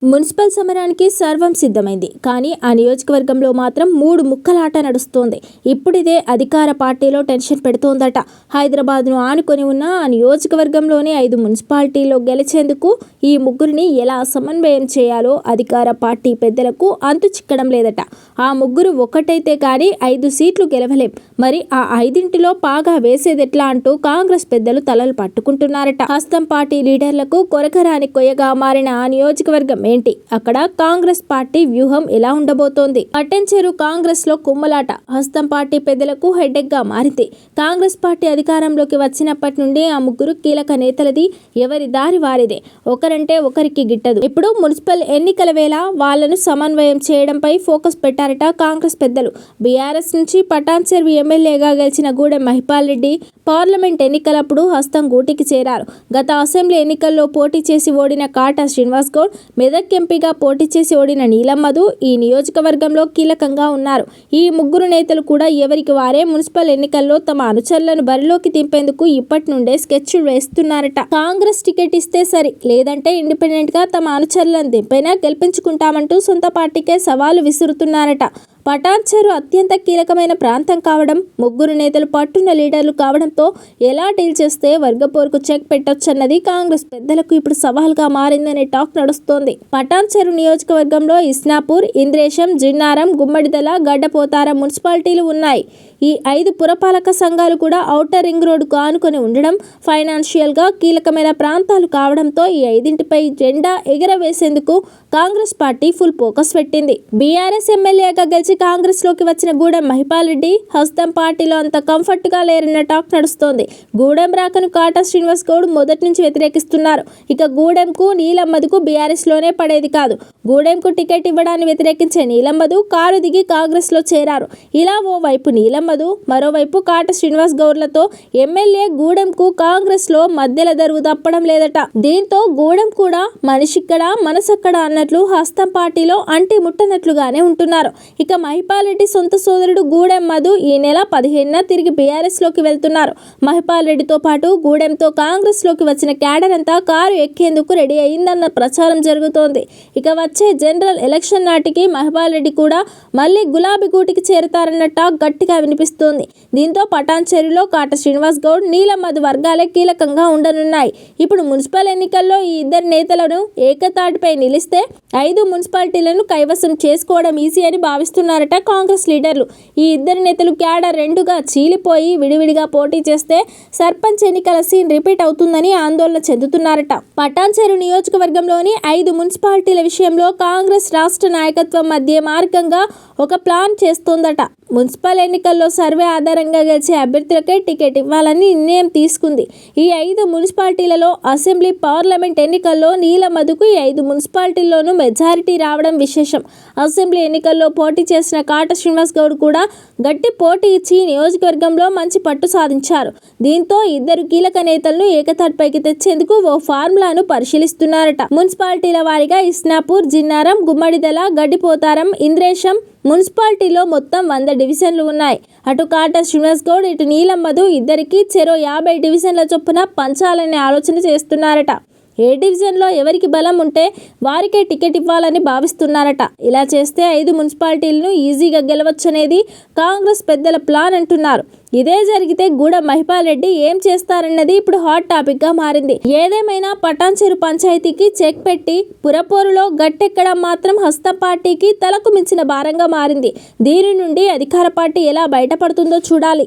Municipal సమరానికి సర్వం సిద్ధమైంది. కానీ ఆ నియోజకవర్గంలో మాత్రం మూడు ముక్కలాట నడుస్తోంది. ఇప్పుడిదే అధికార పార్టీలో టెన్షన్ పెడుతోందట. హైదరాబాద్ను ఆనుకొని ఉన్న ఆ నియోజకవర్గంలోని 5 మున్సిపాలిటీల్లో గెలిచేందుకు ఈ ముగ్గురిని ఎలా సమన్వయం చేయాలో అధికార పార్టీ పెద్దలకు అంతు చిక్కడం లేదట. ఆ ముగ్గురు ఒక్కటైతే కానీ 5 సీట్లు గెలవలేం. మరి ఆ 5ంటిలో పాగా వేసేదెట్లా అంటూ కాంగ్రెస్ పెద్దలు తలలు పట్టుకుంటున్నారట. హస్తం పార్టీ లీడర్లకు కొరకరాని కొయ్యగా మారిన ఆ నియోజకవర్గం ఏంటి? అక్కడ కాంగ్రెస్ పార్టీ వ్యూహం ఎలా ఉండబోతోంది? పట్టెంచెరు కాంగ్రెస్ లో కుమ్మలాట హస్తం పార్టీ పెద్దలకు హెడ్డెక్ గా మారింది. కాంగ్రెస్ పార్టీ అధికారంలోకి వచ్చినప్పటి నుండి ఆ ముగ్గురు కీలక నేతలది ఎవరి దారి వారిదే. ఒకరంటే ఒకరికి గిట్టదు. ఇప్పుడు మున్సిపల్ ఎన్నికల వేళ వాళ్లను సమన్వయం చేయడంపై ఫోకస్ పెట్టారట కాంగ్రెస్ పెద్దలు. బీఆర్ఎస్ నుంచి పటాన్చెరు ఎమ్మెల్యేగా గెలిచిన గూడెం మహిపాల్ రెడ్డి పార్లమెంట్ ఎన్నికలప్పుడు హస్తం గూటికి చేరారు. గత అసెంబ్లీ ఎన్నికల్లో పోటీ చేసి ఓడిన కాటా శ్రీనివాస్ గౌడ్, మెదక్ ఎంపీగా పోటీ చేసి ఓడిన నీలం మధు ఈ నియోజకవర్గంలో కీలకంగా ఉన్నారు. ఈ ముగ్గురు నేతలు కూడా ఎవరికి వారే మున్సిపల్ ఎన్నికల్లో తమ అనుచరులను బరిలోకి దింపేందుకు ఇప్పటి నుండే స్కెచ్లు వేస్తున్నారట. కాంగ్రెస్ టికెట్ ఇస్తే సరి, లేదంటే ఇండిపెండెంట్ గా తమ అనుచరులను దింపైనా గెలిపించుకుంటామంటూ సొంత పార్టీకే సవాలు విసురుతున్నారట. పటాన్చెరు అత్యంత కీలకమైన ప్రాంతం కావడం, ముగ్గురు నేతలు పట్టున్న లీడర్లు కావడంతో ఎలా డీల్ చేస్తే వర్గపోరుకు చెక్ పెట్టొచ్చన్నది కాంగ్రెస్ పెద్దలకు ఇప్పుడు సవాల్గా మారిందనే టాక్ నడుస్తోంది. పటాన్చెరు నియోజకవర్గంలో ఇస్నాపూర్, ఇంద్రేశం, జిన్నారం, గుమ్మడిదల, గడ్డపోతారం మున్సిపాలిటీలు ఉన్నాయి. ఈ 5 పురపాలక సంఘాలు కూడా ఔటర్ రింగ్ రోడ్డుకు ఆనుకొని ఉండడం, ఫైనాన్షియల్ గా కీలకమైన ప్రాంతాలు కావడంతో ఈ 5ంటిపై జెండా ఎగరవేసేందుకు కాంగ్రెస్ పార్టీ ఫుల్ ఫోకస్ పెట్టింది. బీఆర్ఎస్ ఎమ్మెల్యేగా గెలిచి కాంగ్రెస్ లోకి వచ్చిన గూడెం మహిపాల్ రెడ్డి హస్తం పార్టీలో అంత కంఫర్ట్ గా లేరన్న టాక్ నడుస్తోంది. గూడెం రాకను కాటా శ్రీనివాస్ గౌడ్ మొదటి నుంచి వ్యతిరేకిస్తున్నారు. ఇక గూడెంకు నీలం మధుకు బీఆర్ఎస్ లోనే పడేది కాదు. గూడెంకు టికెట్ ఇవ్వడాన్ని వ్యతిరేకించే నీలం మధు కారు దిగి కాంగ్రెస్ లో చేరారు. ఇలా ఓ వైపు నీలం మధు, మరోవైపు కాటా శ్రీనివాస్ గౌడ్లతో ఎమ్మెల్యే గూడెంకు కాంగ్రెస్ లో మధ్యల దరువు తప్పడం లేదట. దీంతో గూడెం కూడా మనిషిక్కడ మనసక్కడ అన్నట్లు హస్తం పార్టీలో అంటి ముట్టనట్లుగానే ఉంటున్నారు. ఇక మహిపాల్ రెడ్డి సొంత సోదరుడు గూడెం మధు ఈ నెల 15న తిరిగి బీఆర్ఎస్ లోకి వెళ్తున్నారు. మహిపాల్ రెడ్డితో పాటు గూడెంతో కాంగ్రెస్ లోకి వచ్చిన క్యాడర్ అంతా కారు ఎక్కేందుకు రెడీ అయిందన్న ప్రచారం జరుగుతోంది. ఇక వచ్చే జనరల్ ఎలక్షన్ నాటికి మహిపాల్ రెడ్డి కూడా మళ్ళీ గులాబీ గూటికి చేరతారన్న టాక్ గట్టిగా వినిపిస్తోంది. దీంతో పటాన్చెరులో కాటా శ్రీనివాస్ గౌడ్, నీలం మధు వర్గాలే కీలకంగా ఉండనున్నాయి. ఇప్పుడు మున్సిపల్ ఎన్నికల్లో ఈ ఇద్దరు నేతలను ఏకతాటిపై నిలిస్తే 5 మున్సిపాలిటీలను కైవసం చేసుకోవడం ఈజీ అని భావిస్తున్నారట కాంగ్రెస్ లీడర్లు. ఈ ఇద్దరు నేతలు క్యాడర్ రెండుగా చీలిపోయి విడివిడిగా పోటీ చేస్తే సర్పంచ్ ఎన్నికల సీన్ రిపీట్ అవుతుందని ఆందోళన చెందుతున్నారట. పటాన్చెరు నియోజకవర్గంలోని 5 మున్సిపాలిటీల విషయంలో కాంగ్రెస్ రాష్ట్ర నాయకత్వం మధ్య మార్గంగా ఒక ప్లాన్ చేస్తోందట. మున్సిపల్ ఎన్నికల్లో సర్వే ఆధారంగా గెలిచే అభ్యర్థులకే టికెట్ ఇవ్వాలని నిర్ణయం తీసుకుంది. ఈ 5 మున్సిపాలిటీలలో అసెంబ్లీ, పార్లమెంట్ ఎన్నికల్లో నీలం మధుకు ఈ 5 మున్సిపాలిటీల్లోనూ మెజారిటీ రావడం విశేషం. అసెంబ్లీ ఎన్నికల్లో పోటీ చేసిన కాటా శ్రీనివాస్ గౌడ్ కూడా గట్టి పోటీ ఇచ్చి నియోజకవర్గంలో మంచి పట్టు సాధించారు. దీంతో ఇద్దరు కీలక నేతలను ఏకతాటిపైకి తెచ్చేందుకు ఓ ఫార్ములాను పరిశీలిస్తున్నారట. మున్సిపాలిటీల వారీగా ఇస్నాపూర్, జిన్నారం, గుమ్మడిదల, గడ్డిపోతారం, ఇంద్రేశం మున్సిపాలిటీలో మొత్తం 100 డివిజన్లు ఉన్నాయి. అటు కాటా శ్రీనివాస్ గౌడ్, ఇటు నీలం మధు ఇద్దరికి చెరో 50 డివిజన్ల చొప్పున పంచాలనే ఆలోచన చేస్తున్నారట. ఏ డివిజన్లో ఎవరికి బలం ఉంటే వారికే టికెట్ ఇవ్వాలని భావిస్తున్నారట. ఇలా చేస్తే 5 మున్సిపాలిటీలను ఈజీగా గెలవచ్చనేది కాంగ్రెస్ పెద్దల ప్లాన్ అంటున్నారు. ఇదే జరిగితే గూడెం మహిపాల్ రెడ్డి ఏం చేస్తారన్నది ఇప్పుడు హాట్ టాపిక్ గా మారింది. ఏదేమైనా పటాన్చెరు పంచాయతీకి చెక్ పెట్టి పురపోరులో గట్టెక్కడం మాత్రం హస్తం పార్టీకి తలకు మించిన భారంగా మారింది. దీని నుండి అధికార పార్టీ ఎలా బయటపడుతుందో చూడాలి.